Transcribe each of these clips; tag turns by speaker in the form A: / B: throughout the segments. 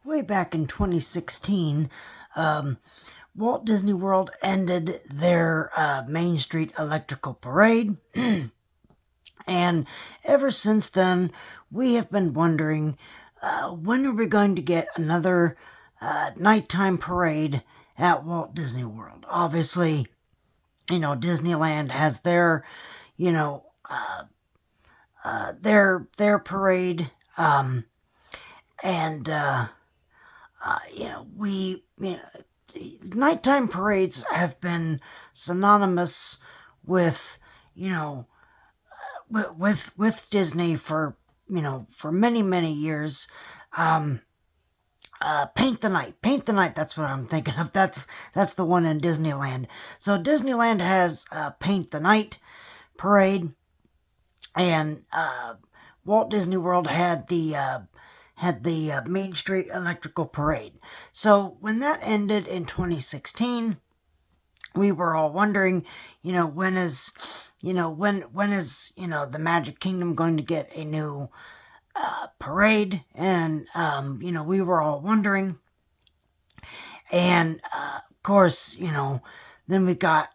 A: Way back in 2016, um, Walt Disney World ended their Main Street Electrical Parade. And ever since then, we have been wondering, when are we going to get another nighttime parade at Walt Disney World? Obviously, Disneyland has their, you know, their parade, and nighttime parades have been synonymous with, with Disney for many years. Paint the Night, that's what I'm thinking of. That's the one in Disneyland. So Disneyland has Paint the Night parade, and Walt Disney World had the Main Street Electrical Parade. So when that ended in 2016, we were all wondering, when is the Magic Kingdom going to get a new parade? And we were all wondering, and of course, then we got,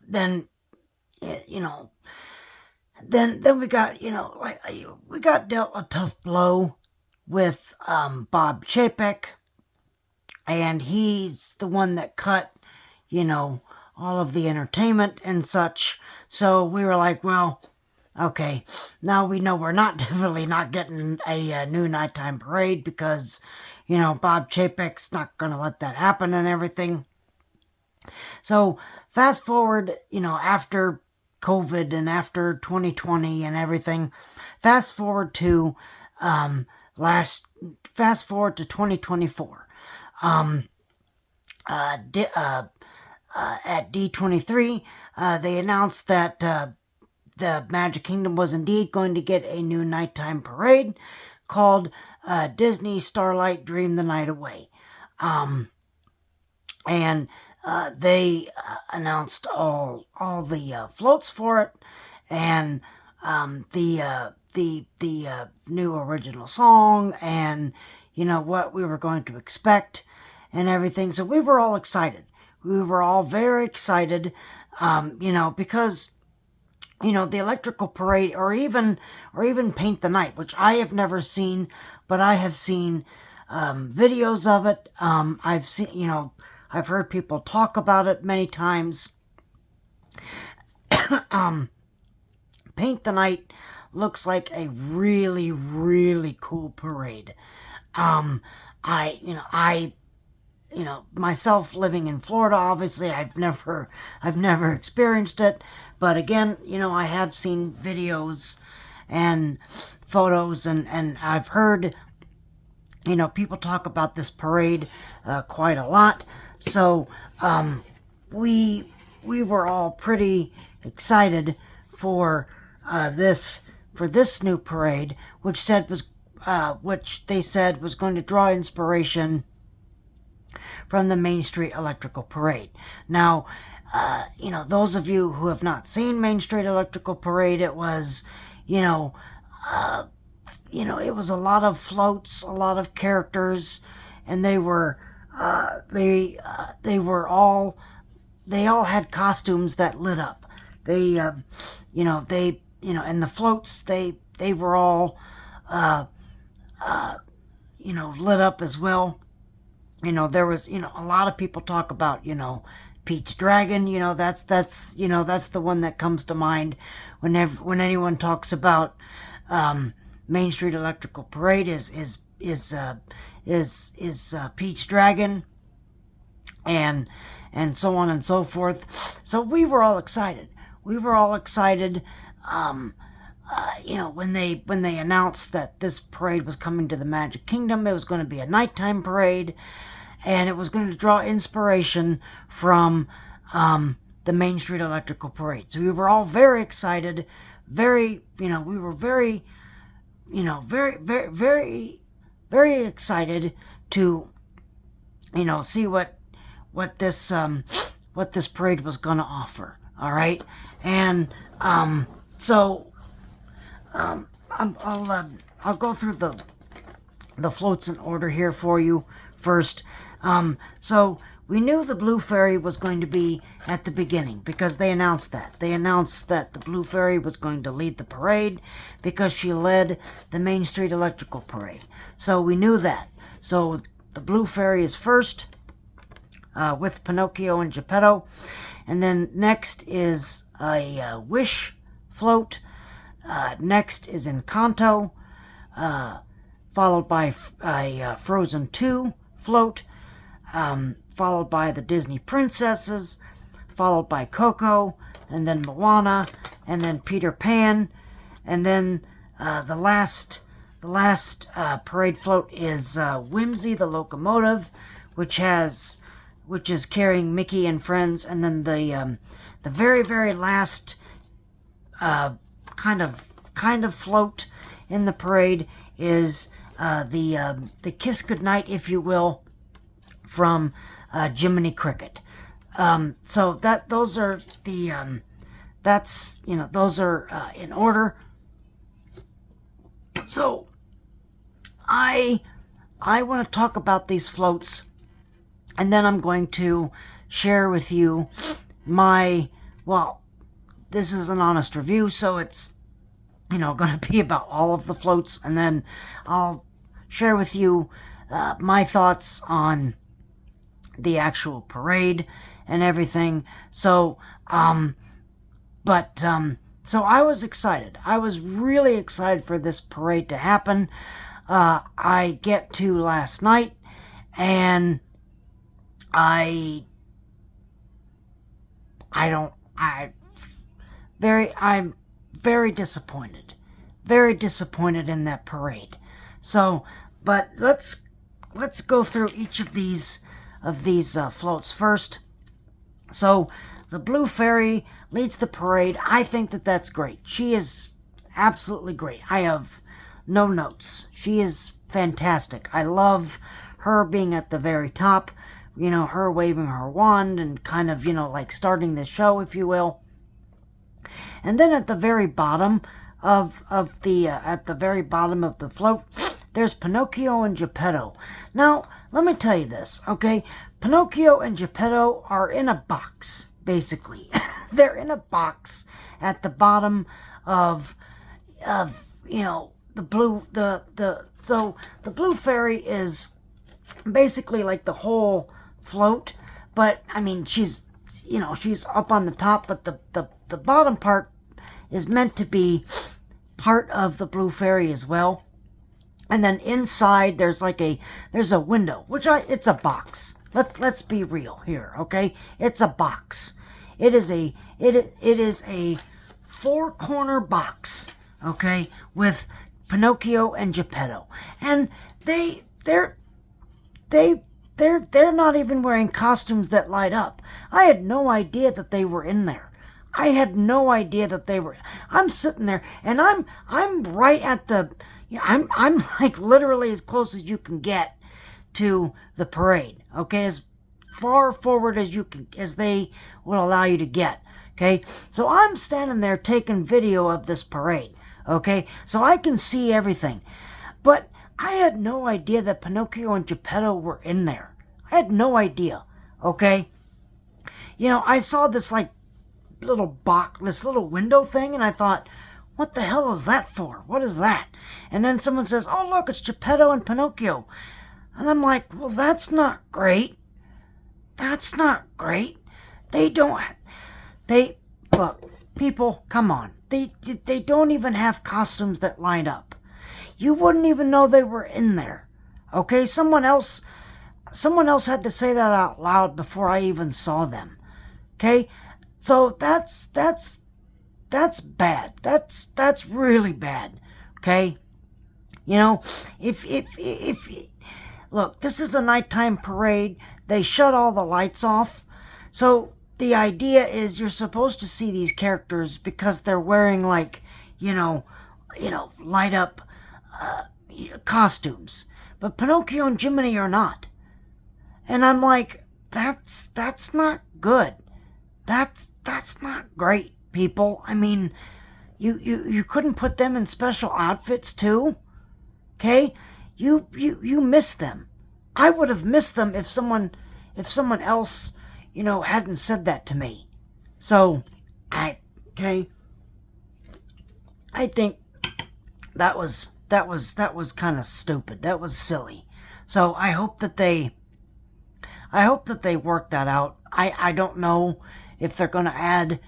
A: then we got, we got dealt a tough blow with Bob Chapek, and he's the one that cut, all of the entertainment and such. So we were like, well, okay, now we know we're definitely not getting a new nighttime parade, because, Bob Chapek's not going to let that happen and everything. So fast forward, after COVID and after 2020 and everything, fast forward to 2024. At D23, they announced that the Magic Kingdom was indeed going to get a new nighttime parade called Disney Starlight Dream the Night Away. And they announced all the floats for it, and the new original song, and what we were going to expect and everything. So we were all excited. We were all very excited, because the electrical parade, or even Paint the Night, which I have never seen, but I have seen videos of it. I've seen, I've heard people talk about it many times. Paint the Night looks like a really cool parade. Myself living in Florida, obviously, I've never experienced it, but again, I have seen videos and photos, and I've heard, people talk about this parade quite a lot. So we were all pretty excited for this new parade, which they said was going to draw inspiration from the Main Street Electrical Parade. Now, those of you who have not seen Main Street Electrical Parade, it was, it was a lot of floats, a lot of characters, and they all had costumes that lit up. And the floats, they were all, lit up as well. There was, a lot of people talk about, Pete's Dragon, that's the one that comes to mind when anyone talks about Main Street Electrical Parade is Pete's Dragon, and so on and so forth. So we were all excited. When they announced that this parade was coming to the Magic Kingdom, it was going to be a nighttime parade, and it was going to draw inspiration from the Main Street Electrical Parade. So we were all very excited, very excited to, see what this parade was going to offer. All right, and I'll go through the floats in order here for you first. So we knew the Blue Fairy was going to be at the beginning because they announced that. They announced that the Blue Fairy was going to lead the parade because she led the Main Street Electrical Parade. So we knew that. So the Blue Fairy is first with Pinocchio and Geppetto. And then next is a Wish float. Next is Encanto, followed by a Frozen 2 float, followed by the Disney Princesses, followed by Coco, and then Moana, and then Peter Pan, and then the last parade float is Whimsy the Locomotive, which is carrying Mickey and friends, and then the very last kind of float in the parade is the Kiss Goodnight, if you will, from Jiminy Cricket. So those are the those are in order. So I want to talk about these floats, and then I'm going to share with you this is an honest review, so it's going to be about all of the floats, and then I'll share with you my thoughts on the actual parade and everything. So I was excited. I was really excited for this parade to happen. I get to last night, and I'm very disappointed. Very disappointed in that parade. So, but let's go through each of these floats first. So, the Blue Fairy leads the parade. I think that's great. She is absolutely great. I have no notes. She is fantastic. I love her being at the very top. Her waving her wand and kind of, like starting the show, if you will. And then at the very bottom of the float, there's Pinocchio and Geppetto. Now, let me tell you this, okay? Pinocchio and Geppetto are in a box, basically. They're in a box at the bottom of the blue so the Blue Fairy is basically like the whole float, but I mean she's up on the top, but the bottom part is meant to be part of the Blue Fairy as well. And then inside there's a window, it's a box. Let's be real here, okay? It's a box. It is a four-corner box, okay, with Pinocchio and Geppetto. And they're not even wearing costumes that light up. I had no idea that they were in there. I had no idea that they were. I'm sitting there, and I'm right at the. I'm like literally as close as you can get to the parade. Okay, as far forward as they will allow you to get. Okay, so I'm standing there taking video of this parade. Okay, so I can see everything, but I had no idea that Pinocchio and Geppetto were in there. I had no idea. Okay, I saw this little box, this little window thing, and I thought, what the hell is that for? What is that? And then someone says, oh, look, it's Geppetto and Pinocchio. And I'm like, well, that's not great. That's not great. Look, people, come on. They don't even have costumes that line up. You wouldn't even know they were in there. Okay, someone else had to say that out loud before I even saw them. Okay? So that's bad. That's really bad. Okay? If look, this is a nighttime parade. They shut all the lights off. So the idea is you're supposed to see these characters because they're wearing light up costumes. But Pinocchio and Jiminy are not. And I'm like, that's not good. That's not great, people. I mean, you couldn't put them in special outfits too? Okay? you miss them. I would have missed them if someone else, hadn't said that to me. So, I think that was kind of stupid. That was silly. So I hope that they work that out. I don't know if they're gonna add,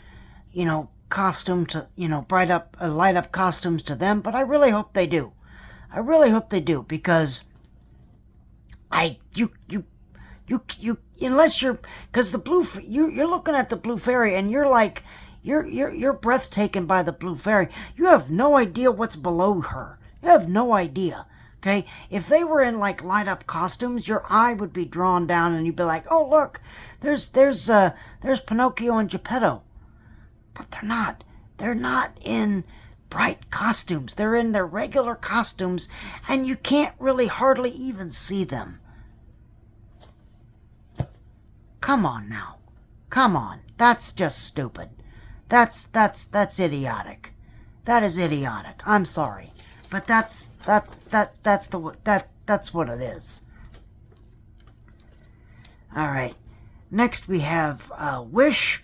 A: costume to, light up costumes to them, but I really hope they do. I really hope they do, because unless because the blue, you're looking at the blue fairy and you're like, you're breathtaken by the blue fairy. You have no idea what's below her. You have no idea. Okay? If they were in like light up costumes, your eye would be drawn down and you'd be like, oh look, there's Pinocchio and Geppetto. But they're not. They're not in bright costumes. They're in their regular costumes, and you can't really hardly even see them. Come on now. Come on. That's just stupid. That's idiotic. That is idiotic. I'm sorry. But that's what it is. All right. Next we have Wish,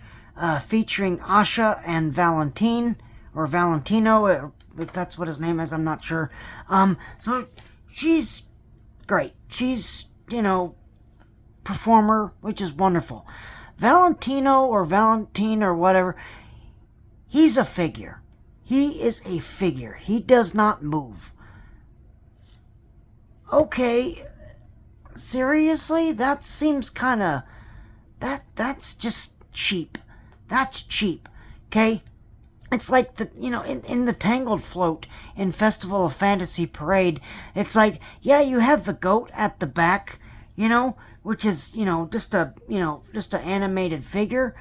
A: featuring Asha and Valentine, or Valentino, if that's what his name is, I'm not sure. So she's great. She's, performer, which is wonderful. Valentino or Valentine or whatever, he's a figure. He is a figure. He does not move. Okay, seriously? That seems kind of... That's just cheap. That's cheap, okay? It's like in the Tangled float in Festival of Fantasy Parade, it's like, yeah, you have the goat at the back, which is, just an animated figure,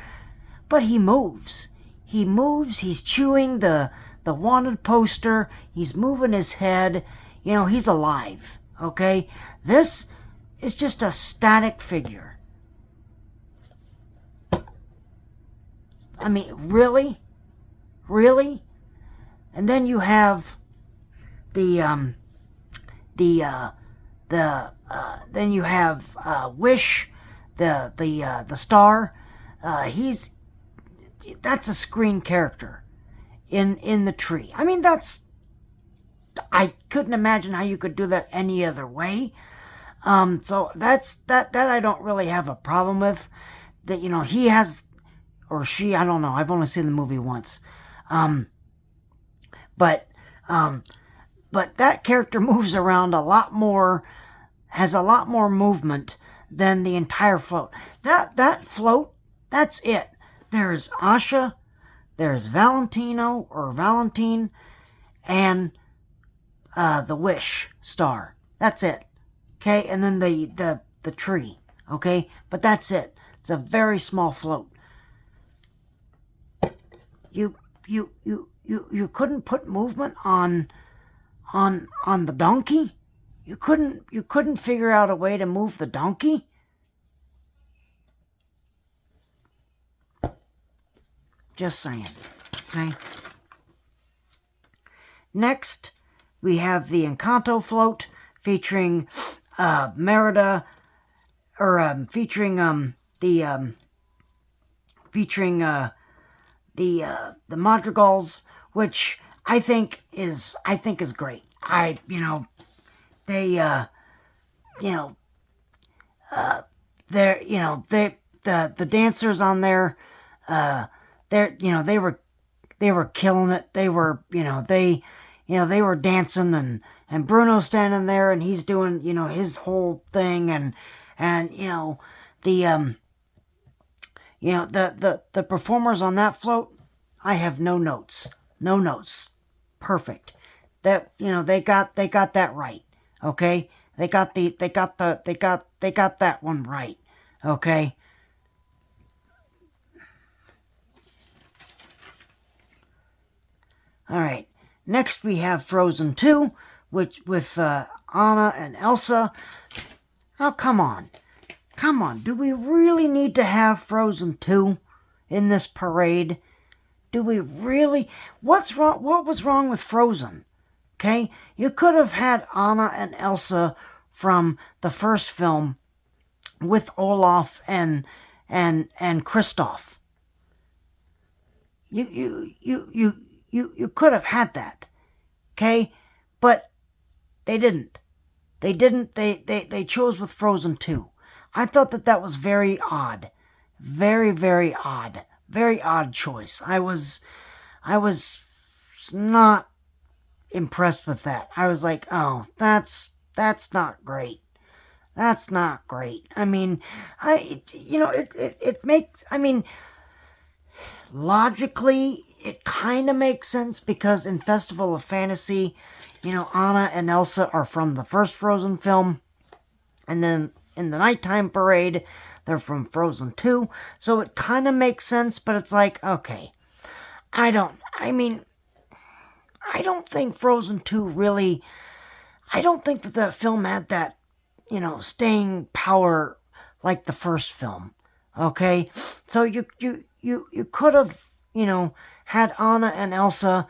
A: but he moves. He moves, he's chewing the wanted poster, he's moving his head, he's alive, okay? This is just a static figure. I mean, really? Really? And then you have then you have Wish, the star. That's a screen character in the tree. I mean, I couldn't imagine how you could do that any other way. So that I don't really have a problem with. That, he has, or she, I don't know. I've only seen the movie once. But that character moves around a lot more, has a lot more movement than the entire float. That float, that's it. There's Asha, there's Valentino or Valentine, and the Wish star. That's it. Okay, and then the tree. Okay, but that's it. It's a very small float. You couldn't put movement on the donkey? You couldn't figure out a way to move the donkey? Just saying. Okay. Next, we have the Encanto float featuring Merida, or featuring the Madrigals, which I think is great. The dancers on there, they were killing it. They were, they were dancing, and Bruno's standing there and he's doing, his whole thing, and the performers on that float, I have no notes. No notes. Perfect. That, they got that right. Okay? They got that one right. Okay? Alright. Next we have Frozen 2, with Anna and Elsa. Oh, come on. Come on, do we really need to have Frozen 2 in this parade? Do we really? What's wrong? What was wrong with Frozen? Okay? You could have had Anna and Elsa from the first film with Olaf and Kristoff. You could have had that. Okay? But they didn't. They didn't. They chose with Frozen 2. I thought that was very odd. Very, very odd. Very odd choice. I was not impressed with that. I was like, oh, that's not great. That's not great. I mean, it makes, I mean, logically, it kind of makes sense because in Festival of Fantasy, Anna and Elsa are from the first Frozen film, and then in the Nighttime Parade, they're from Frozen 2, so it kind of makes sense, but it's like, okay, I don't think Frozen 2 really, I don't think that film had that, staying power like the first film, okay? So you could have, had Anna and Elsa,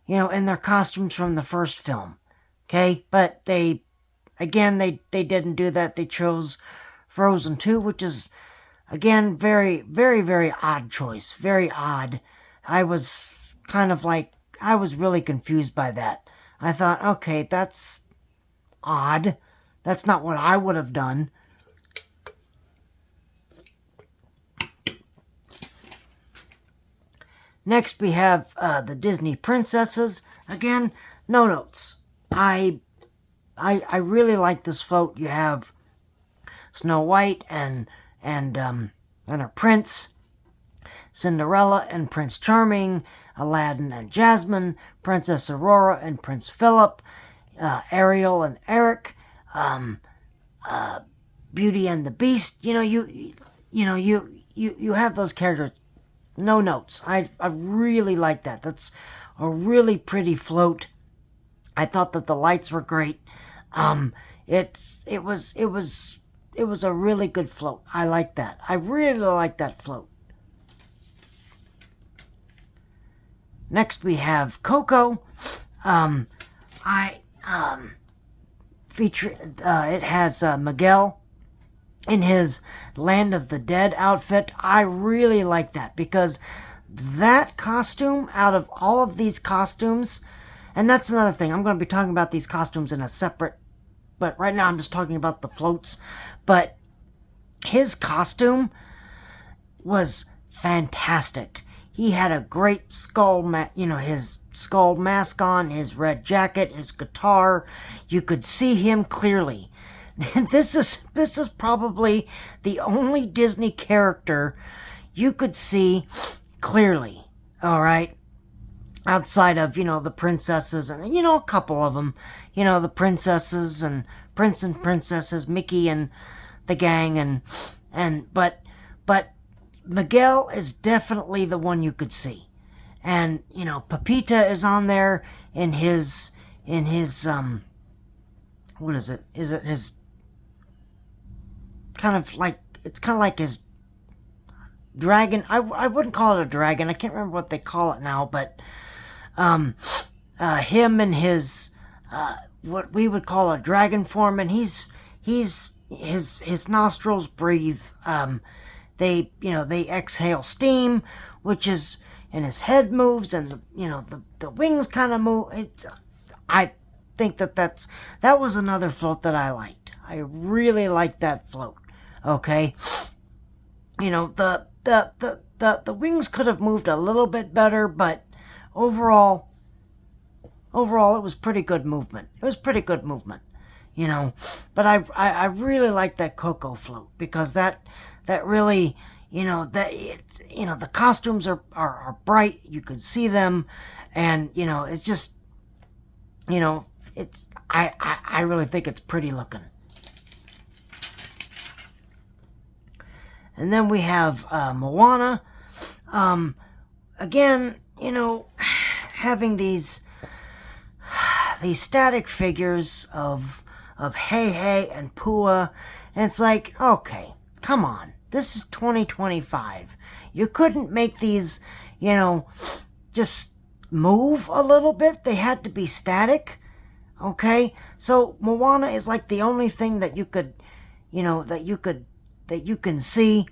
A: in their costumes from the first film, okay? But they didn't do that. They chose Frozen 2, which is, again, very, very, very odd choice. Very odd. I was really confused by that. I thought, okay, that's odd. That's not what I would have done. Next, we have the Disney princesses. Again, no notes. I really like this float. You have Snow White and her prince, Cinderella and Prince Charming, Aladdin and Jasmine, Princess Aurora and Prince Philip, Ariel and Eric, Beauty and the Beast. You have those characters. No notes. I really like that. That's a really pretty float. I thought that the lights were great. It was a really good float. I like that. I really like that float. Next we have Coco. It has Miguel in his Land of the Dead outfit. I really like that because that costume, out of all of these costumes, and that's another thing, I'm going to be talking about these costumes in a separate, but right now I'm just talking about the floats, but his costume was fantastic. He had a great his skull mask on, his red jacket, his guitar. You could see him clearly. This is probably the only Disney character you could see clearly. All right, outside of the princesses and a couple of them, the princesses and prince and princesses, Mickey and the gang, but Miguel is definitely the one you could see. And Pepita is on there in his what is it? Is it his kind of like his dragon? I wouldn't call it a dragon. I can't remember what they call it now, but him and his what we would call a dragon form, and his nostrils breathe. They exhale steam, which is, and his head moves, and the wings kind of move. I think that was another float that I liked. I really liked that float. Okay, the wings could have moved a little bit better, but overall it was pretty good movement. It was pretty good movement, But I really like that Coco float because that really, the costumes are bright. You can see them, and it's just, it's I really think it's pretty looking. And then we have Moana. Again, having these static figures of Hey and Pua, and it's like, okay, come on, this is 2025. You couldn't make these, just move a little bit. They had to be static. Okay? So Moana is like the only thing that you could, that you can see.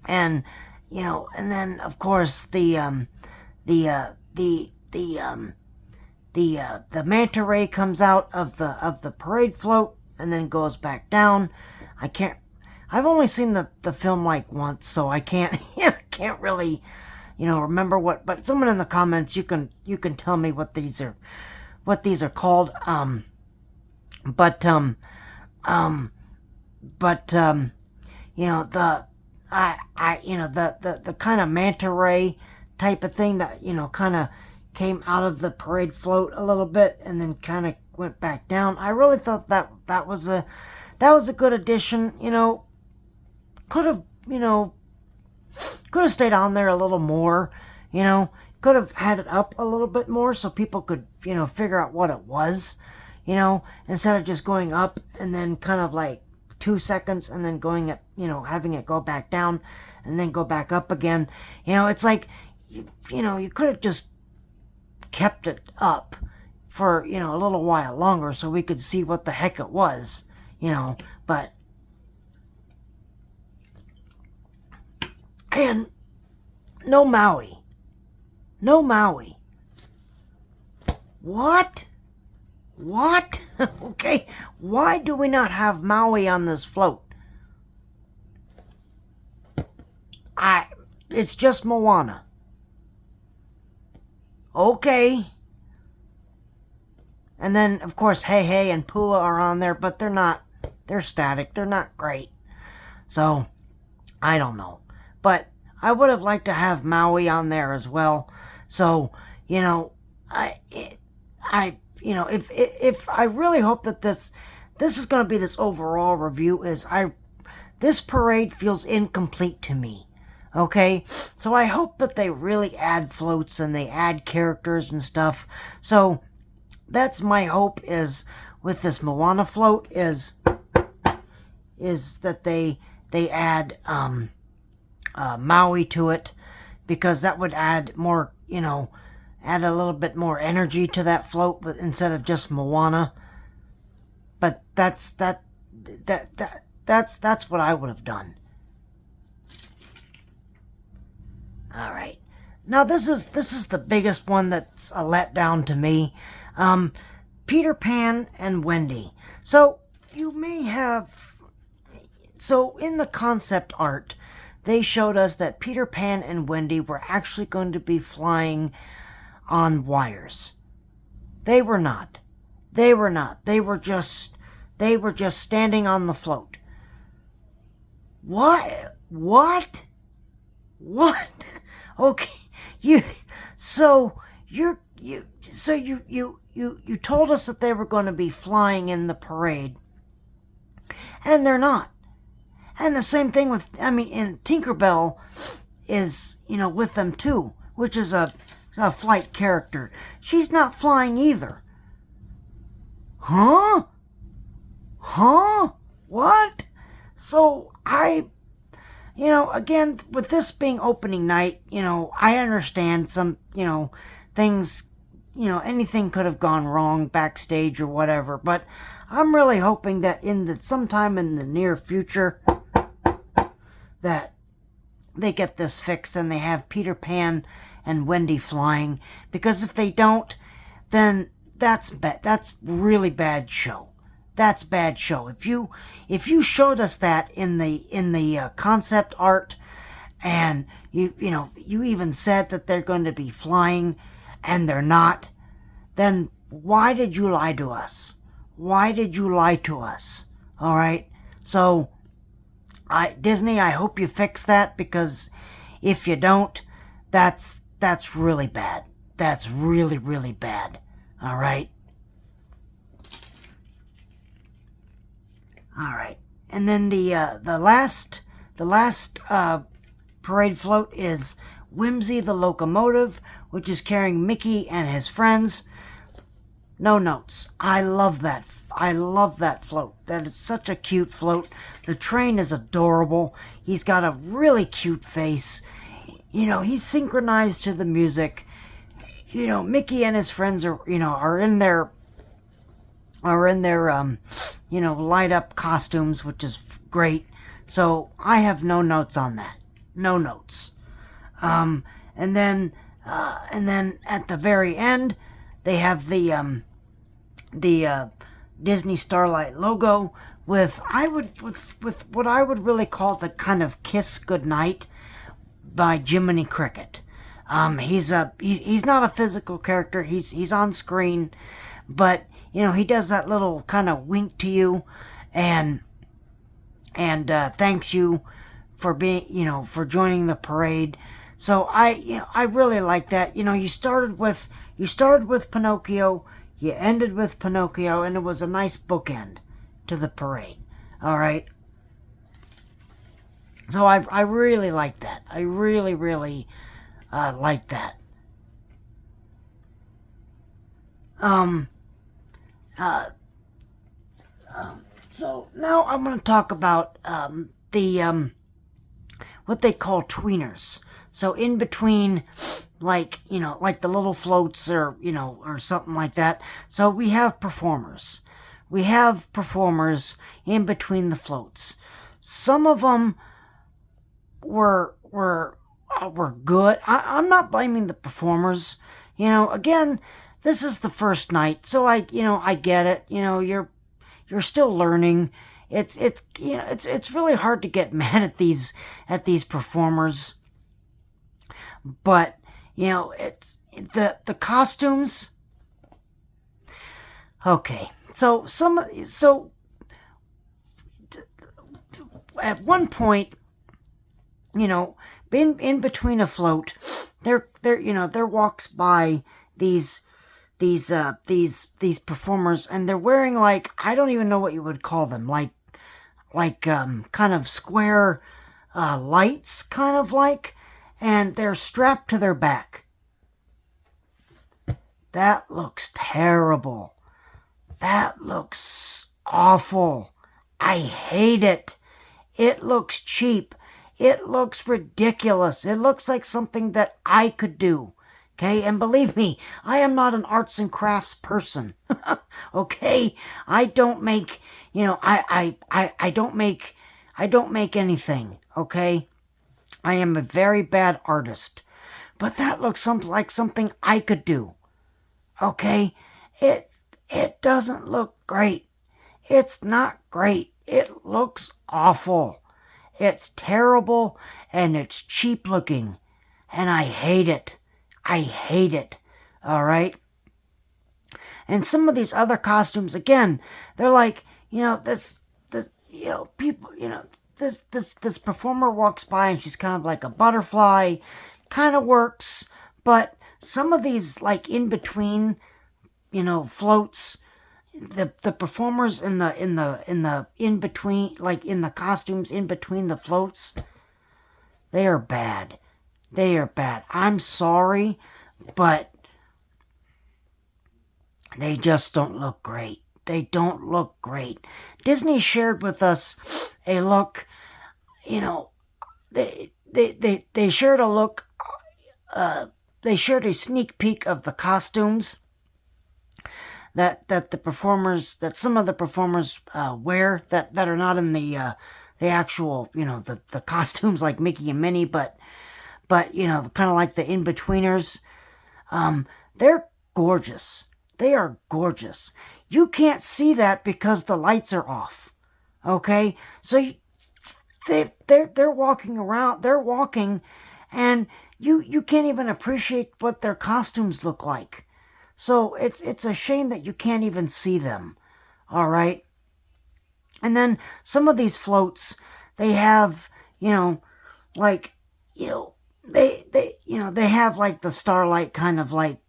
A: And, and then of course the manta ray comes out of the parade float and then goes back down. I've only seen the film like once, so I can't can't really remember but someone in the comments, you can tell me what these are called. But the kind of manta ray type of thing that kind of came out of the parade float a little bit and then kind of went back down. I really thought that was a good addition. Could have stayed on there a little more. Could have had it up a little bit more so people could figure out what it was. Instead of just going up and then kind of like 2 seconds and then going at having it go back down and then go back up again. It's like you could have just kept it up for a little while longer so we could see what the heck it was. But and no Maui. What? Okay, why do we not have Maui on this float? It's just Moana. Okay. And then, of course, Hey and Pua are on there, but they're static. They're not great. So, I don't know. But I would have liked to have Maui on there as well. So, if I really hope that this is going to be this overall review, this parade feels incomplete to me. Okay, so I hope that they really add floats and they add characters and stuff. So that's my hope is with this Moana float is that they add Maui to it, because that would add more, add a little bit more energy to that float, but instead of just Moana. But that's what I would have done. All right. Now this is the biggest one that's a letdown to me. Peter Pan and Wendy. So you may have. So in the concept art, they showed us that Peter Pan and Wendy were actually going to be flying on wires. They were not. They were just standing on the float. What? Okay, you told us that they were going to be flying in the parade, and they're not. And the same thing with, and Tinkerbell is, with them too, which is a flight character. She's not flying either. Huh? What? So again, with this being opening night, I understand some, things, anything could have gone wrong backstage or whatever, but I'm really hoping that sometime in the near future that they get this fixed and they have Peter Pan and Wendy flying, because if they don't, then that's really bad show. That's bad show. If you showed us that in the concept art, and you even said that they're going to be flying and they're not, then why did you lie to us? Why did you lie to us? All right. So Disney, I hope you fix that, because if you don't, that's really bad. That's really, really bad. All right. All right, and then the last parade float is Whimsy the Locomotive, which is carrying Mickey and his friends. No notes. I love that float. That is such a cute float. The train is adorable. He's got a really cute face. He's synchronized to the music. Mickey and his friends are in their are in their, light up costumes, which is great. So I have no notes on that. No notes. And then at the very end, they have the Disney Starlight logo with what I would really call the kind of kiss goodnight by Jiminy Cricket. He's not a physical character. He's on screen, but he does that little kind of wink to you, and thanks you for being for joining the parade. So I really like that. You started with Pinocchio, you ended with Pinocchio, and it was a nice bookend to the parade. All right. So I really like that. I really like that. So now I'm going to talk about the what they call tweeners. So in between, like the little floats or something like that. So we have performers. We have performers in between the floats. Some of them were good. I'm not blaming the performers. Again, this is the first night, so I get it. You're still learning. It's really hard to get mad at these performers. But it's the costumes. Okay, so at one point, in between a float, there walks by these performers, and they're wearing, like, I don't even know what you would call them, like kind of square lights, kind of like, and they're strapped to their back. That looks terrible. That looks awful. I hate it. It looks cheap. It looks ridiculous. It looks like something that I could do. Okay, and believe me, I am not an arts and crafts person. Okay, I don't make, I don't make anything. Okay, I am a very bad artist, but that looks like something I could do. Okay, it doesn't look great. It's not great. It looks awful. It's terrible, and it's cheap looking, and I hate it. I hate it. All right. And some of these other costumes, again, they're like, this performer walks by and she's kind of like a butterfly, kind of works, but some of these, like, in between, floats, the performers in between, like in the costumes in between the floats, they are bad. They are bad. I'm sorry, but they just don't look great. They don't look great. Disney shared with us a look, they shared a look, they shared a sneak peek of the costumes that some of the performers wear that are not in the actual, the costumes like Mickey and Minnie, but kind of like the in-betweeners. They're gorgeous. They are gorgeous. You can't see that because the lights are off. Okay? So they're walking around, and you can't even appreciate what their costumes look like. So it's a shame that you can't even see them. All right? And then some of these floats, they have, like, they have like the starlight kind of like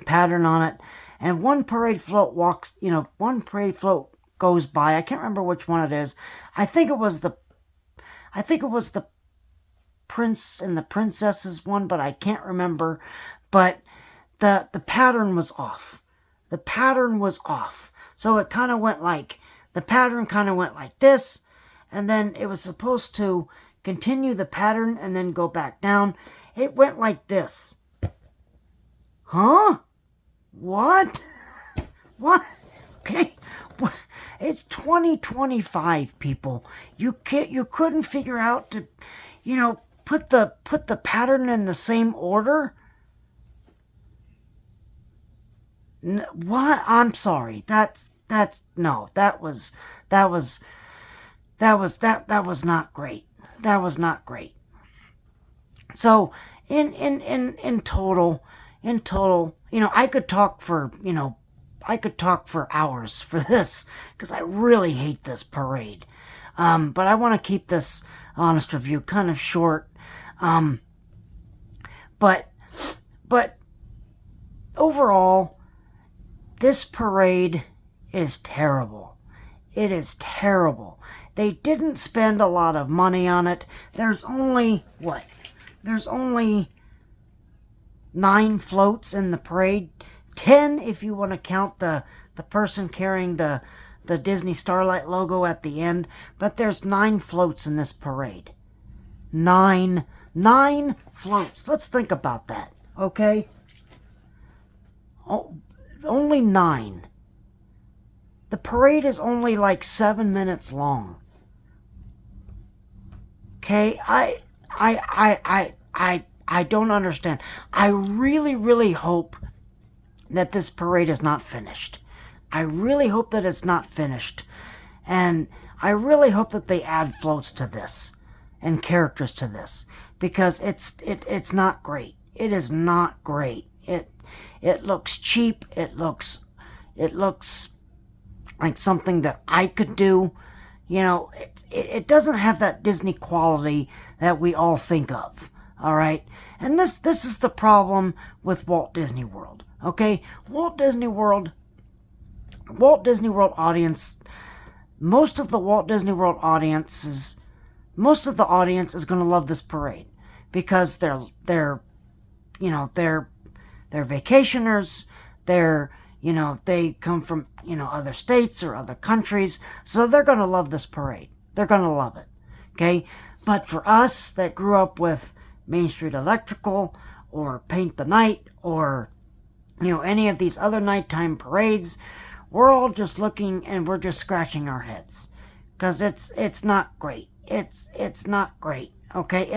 A: pattern on it, and one parade float goes by. I can't remember which one it is. I think it was the Prince and the Princesses one, but I can't remember. But the pattern was off. The pattern was off. So it kind of went like, the pattern kind of went like this, and then it was supposed to continue the pattern and then go back down. It went like this. Huh? What? What? It's 2025, people. You couldn't figure out to, put the pattern in the same order? What? I'm sorry. No, that was not great. That was not great. So in total, I could talk for hours for this, because I really hate this parade. But I want to keep this honest review kind of short. But overall, this parade is terrible. It is terrible. They didn't spend a lot of money on it. There's only 9 floats in the parade. 10 if you want to count the person carrying the Disney Starlight logo at the end. But there's 9 floats in this parade. 9 floats. Let's think about that, okay? Oh, only 9. The parade is only like 7 minutes long. Okay, I don't understand. I really, really hope that this parade is not finished. I really hope that it's not finished. And I really hope that they add floats to this and characters to this, because it's not great. It is not great. It looks cheap. It looks like something that I could do. It doesn't have that Disney quality that we all think of. All right, and this is the problem with Walt Disney World. Okay, Walt Disney World audience. Most of the audience is going to love this parade, because they're vacationers. They come from other states or other countries, so they're going to love this parade. They're going to love it. Okay, but for us that grew up with Main Street Electrical or Paint the Night or any of these other nighttime parades, we're all just looking and we're just scratching our heads, because it's not great. It's not great. Okay,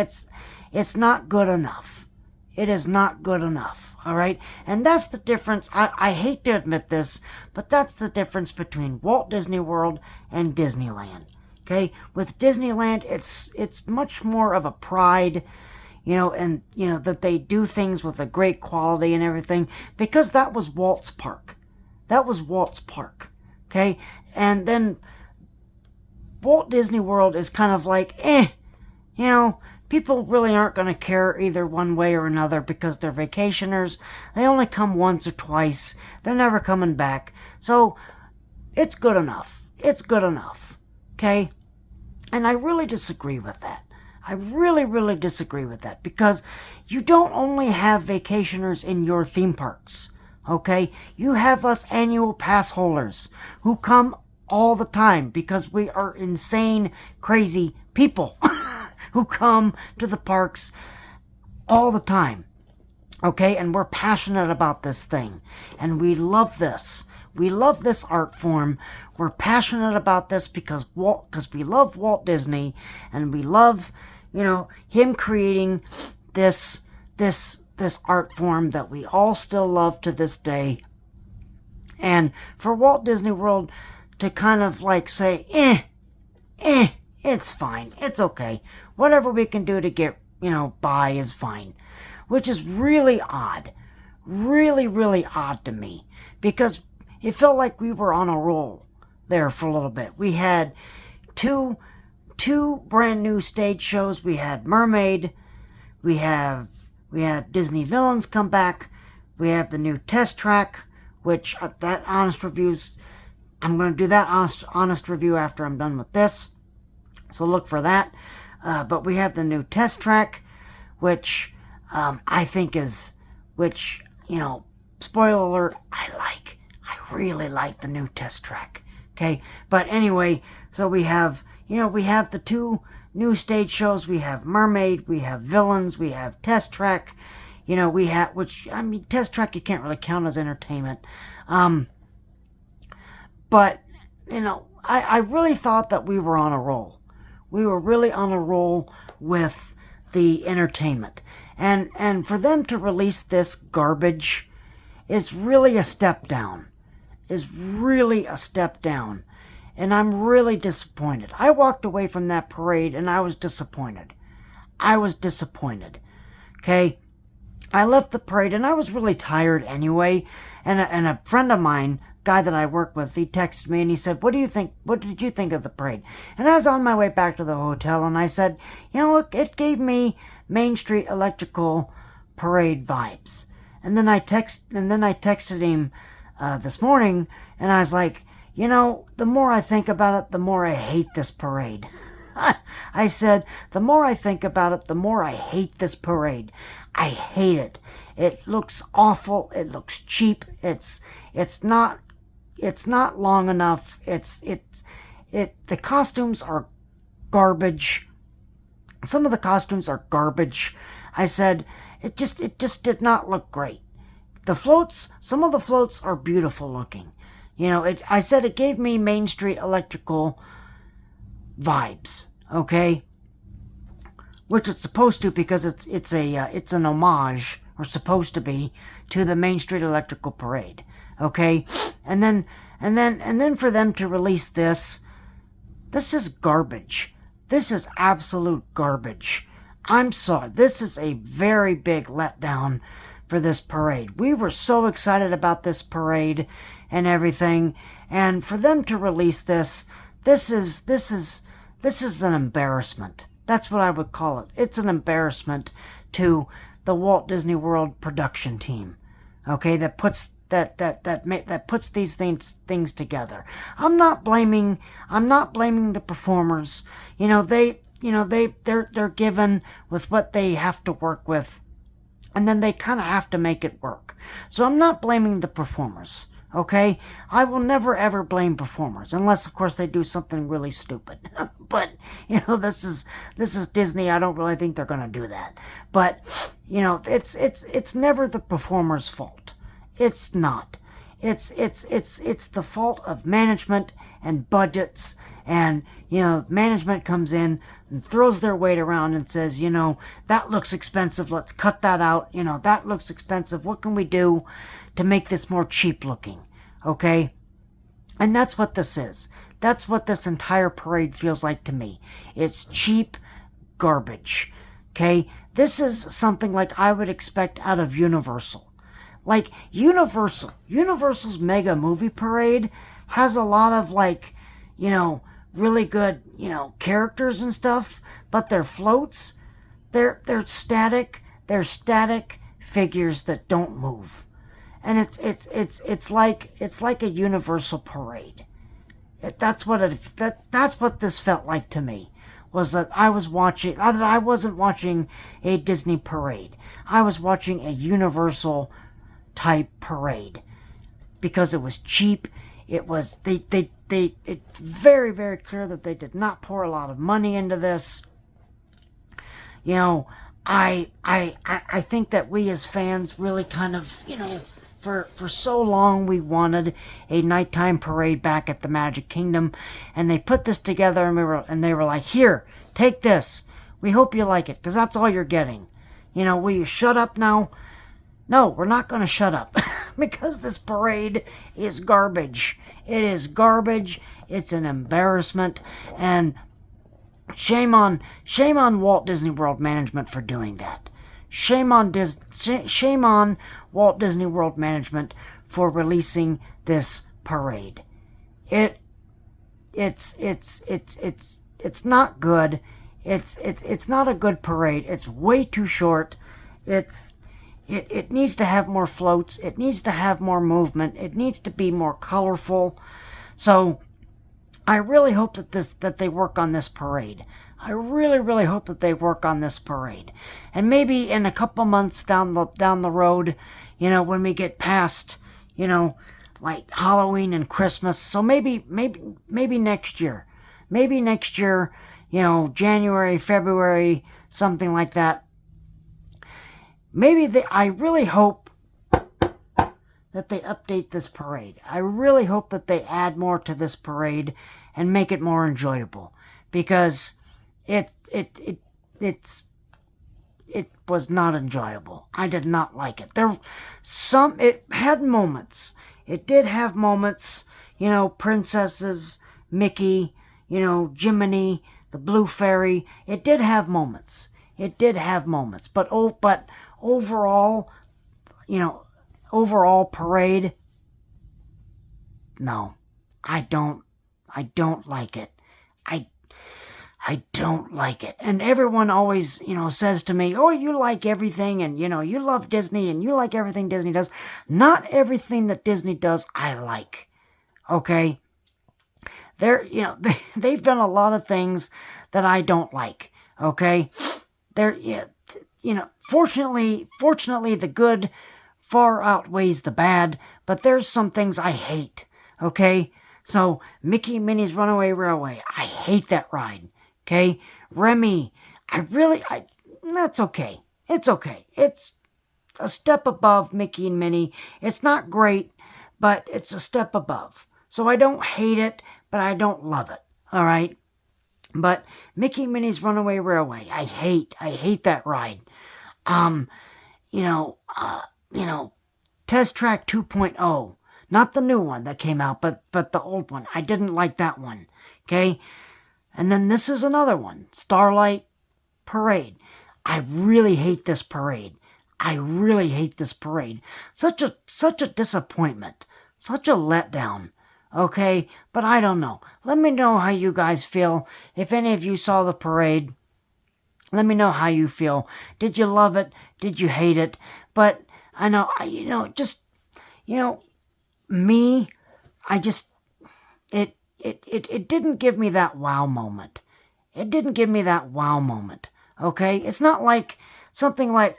A: it's not good enough. It is not good enough. All right, and that's the difference. I hate to admit this, but that's the difference between Walt Disney World and Disneyland. Okay, with Disneyland, it's much more of a pride, that they do things with a great quality and everything, because that was Walt's park. That was Walt's park. Okay, and then Walt Disney World is kind of like, people really aren't going to care either one way or another, because they're vacationers. They only come once or twice. They're never coming back. So it's good enough. It's good enough. Okay? And I really disagree with that. I really, really disagree with that, because you don't only have vacationers in your theme parks. Okay? You have us annual pass holders who come all the time, because we are insane, crazy people who come to the parks all the time. Okay? And we're passionate about this thing. And we love this. We love this art form. We're passionate about this because we love Walt Disney, and we love, him creating this art form that we all still love to this day. And for Walt Disney World to kind of like say, it's fine. It's okay. Whatever we can do to get, by is fine. Which is really odd. Really, really odd to me. Because it felt like we were on a roll there for a little bit. We had two brand new stage shows. We had Mermaid. We had Disney Villains come back. We have the new test track, which that honest reviews. I'm going to do that honest review after I'm done with this. So look for that. But we have the new test track, which I think spoiler alert, I really like the new test track. Okay, but anyway, so we have the 2 new stage shows. We have Mermaid, we have Villains, we have test track. Test track you can't really count as entertainment. But I really thought that we were on a roll. We were really on a roll with the entertainment. And for them to release this garbage is really a step down. Is really a step down. And I'm really disappointed. I walked away from that parade and I was disappointed. I was disappointed. Okay? I left the parade and I was really tired anyway. And a friend of mine, guy that I work with, he texted me and he said, what did you think of the parade? And I was on my way back to the hotel and I said, it gave me Main Street Electrical Parade vibes. And then I texted him this morning and I was like, the more I think about it, the more I hate this parade. I said, the more I think about it, the more I hate this parade. I hate it. It looks awful. It looks cheap. It's not long enough. The costumes are garbage. Some of the costumes are garbage. I said, it just did not look great. Some of the floats are beautiful looking. I said it gave me Main Street Electrical vibes, okay? Which it's supposed to, because it's an homage, or supposed to be, to the Main Street Electrical Parade, okay? And then for them to release this is garbage. This is absolute garbage. I'm sorry. This is a very big letdown for this parade. We were so excited about this parade and everything, and for them to release this is an embarrassment. That's what I would call it. It's an embarrassment to the Walt Disney World production team. Okay, that puts these things together. I'm not blaming the performers. They're given with what they have to work with, and then they kind of have to make it work. So I'm not blaming the performers. Okay? I will never ever blame performers, unless of course they do something really stupid. But, this is Disney. I don't really think they're gonna do that. But, it's never the performer's fault. It's not. It's the fault of management and budgets, and, management comes in and throws their weight around and says, that looks expensive, let's cut that out, that looks expensive, what can we do to make this more cheap looking, okay? And that's what this is. That's what this entire parade feels like to me. It's cheap garbage, okay? This is something like I would expect out of Universal. Like, Universal's Mega Movie Parade has a lot of, really good, characters and stuff, but their floats, they're static figures that don't move. And it's like a Universal parade. That's what this felt like to me. Was that I wasn't watching a Disney parade. I was watching a Universal type parade, because it was cheap. It was it's very, very clear that they did not pour a lot of money into this. I think that we as fans really kind of, for so long we wanted a nighttime parade back at the Magic Kingdom, and they put this together, and they were like, here, take this. We hope you like it, because that's all you're getting. Will you shut up now? No, we're not going to shut up, because this parade is garbage. It is garbage. It's an embarrassment, and shame on Walt Disney World management for doing that. Shame on Walt Disney World management for releasing this parade. It's not good. It's not a good parade. It's way too short. It needs to have more floats. It needs to have more movement. It needs to be more colorful. So I really hope that they work on this parade. I really, really hope that they work on this parade. And maybe in a couple months down the road, when we get past, like Halloween and Christmas. So maybe next year. Maybe next year, January, February, something like that. I really hope that they update this parade. I really hope that they add more to this parade and make it more enjoyable, because it was not enjoyable. I did not like it. It had moments. It did have moments, princesses, Mickey, Jiminy, the Blue Fairy. It did have moments. But overall, overall parade, no. I don't like it. I don't like it. And everyone always, says to me, oh, you like everything, and, you love Disney, and you like everything Disney does. Not everything that Disney does, I like. Okay? They've done a lot of things that I don't like. Okay? Fortunately, the good far outweighs the bad, but there's some things I hate. Okay? So, Mickey and Minnie's Runaway Railway, I hate that ride. Okay? Remy, that's okay. It's okay. It's a step above Mickey and Minnie. It's not great, but it's a step above. So I don't hate it, but I don't love it. All right? But Mickey and Minnie's Runaway Railway, I hate that ride. Test Track 2.0. Not the new one that came out, but the old one. I didn't like that one. Okay? And then this is another one. Starlight Parade. I really hate this parade. Such a disappointment. Such a letdown. Okay? But I don't know. Let me know how you guys feel. If any of you saw the parade, let me know how you feel. Did you love it? Did you hate it? But I know, me, it didn't give me that wow moment. Okay? It's not like something like,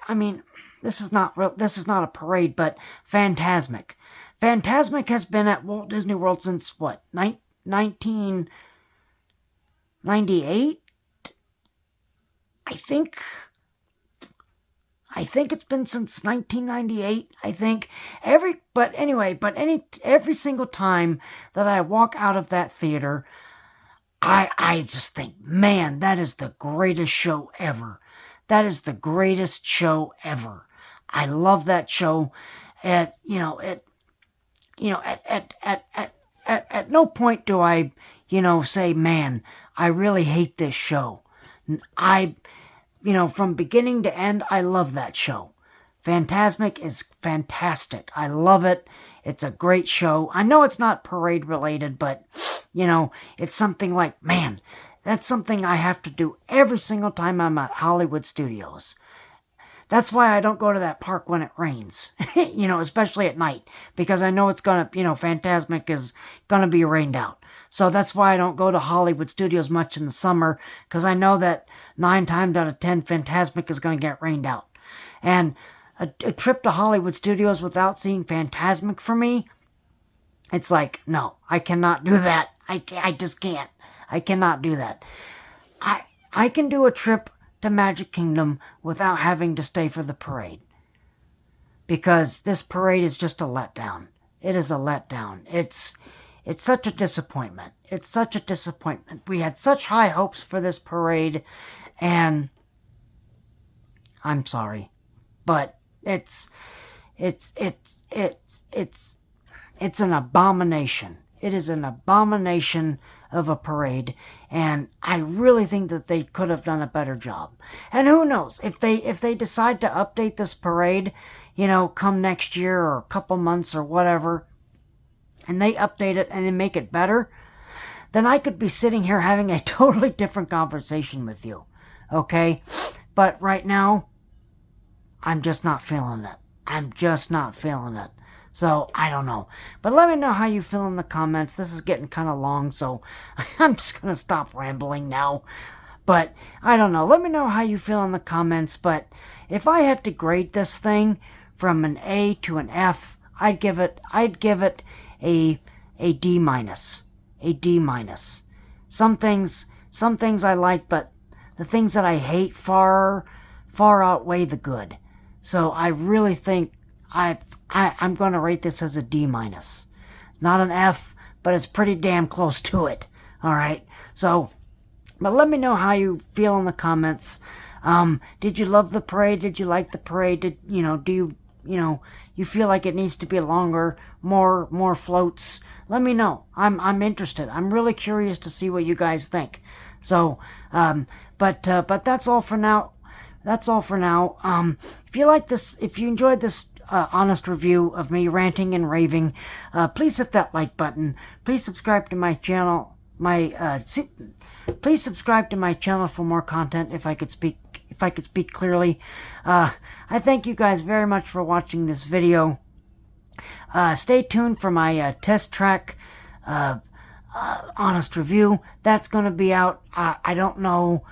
A: this is not a parade, but Fantasmic. Fantasmic has been at Walt Disney World since, 1998? I think it's been since 1998, I think. Every single time that I walk out of that theater, I just think, man, that is the greatest show ever. I love that show. At no point do I, say, man, I really hate this show. From beginning to end, I love that show. Fantasmic is fantastic. I love it. It's a great show. I know it's not parade related, but, it's something like, man, that's something I have to do every single time I'm at Hollywood Studios. That's why I don't go to that park when it rains, especially at night, because I know it's Fantasmic is gonna be rained out. So that's why I don't go to Hollywood Studios much in the summer, because I know that 9 times out of 10, Fantasmic is going to get rained out. And a trip to Hollywood Studios without seeing Fantasmic for me, it's like, no, I cannot do that. I just can't. I cannot do that. I can do a trip to Magic Kingdom without having to stay for the parade. Because this parade is just a letdown. It is a letdown. It's such a disappointment. We had such high hopes for this parade, and I'm sorry, but it's an abomination. It is an abomination of a parade, and I really think that they could have done a better job. And who knows, if they decide to update this parade, come next year or a couple months or whatever, and they update it and they make it better, then I could be sitting here having a totally different conversation with you. Okay? But right now, I'm just not feeling it. So, I don't know. But let me know how you feel in the comments. This is getting kind of long, so I'm just going to stop rambling now. But, I don't know. Let me know how you feel in the comments. But, if I had to grade this thing from an A to an F, I'd give it a D minus. Some things I like, but the things that I hate far outweigh the good. So I really think I I'm going to rate this as a D minus. Not an F, but it's pretty damn close to it. All right. So, but let me know how you feel in the comments. Did you love the parade? Did you like the parade? Do you feel like it needs to be longer, more floats? Let me know. I'm interested. I'm really curious to see what you guys think. So, but that's all for now. That's all for now. If you like this, if you enjoyed this honest review of me ranting and raving, please hit that like button. Please subscribe to my channel. Please subscribe to my channel for more content. If I could speak clearly. I thank you guys very much for watching this video. Stay tuned for my test track honest review. That's going to be out. I don't know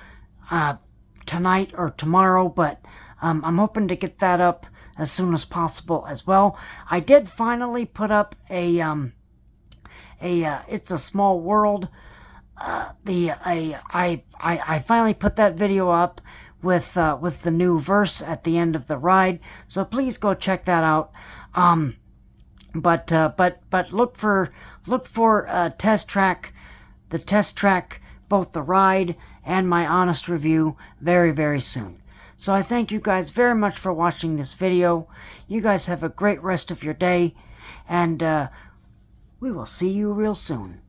A: tonight or tomorrow, but I'm hoping to get that up as soon as possible as well. I did finally put up a It's a Small World. I finally put that video up with the new verse at the end of the ride, so please go check that out. But look for test track, both the ride and my honest review very, very soon. So I thank you guys very much for watching this video. You guys have a great rest of your day, and we will see you real soon.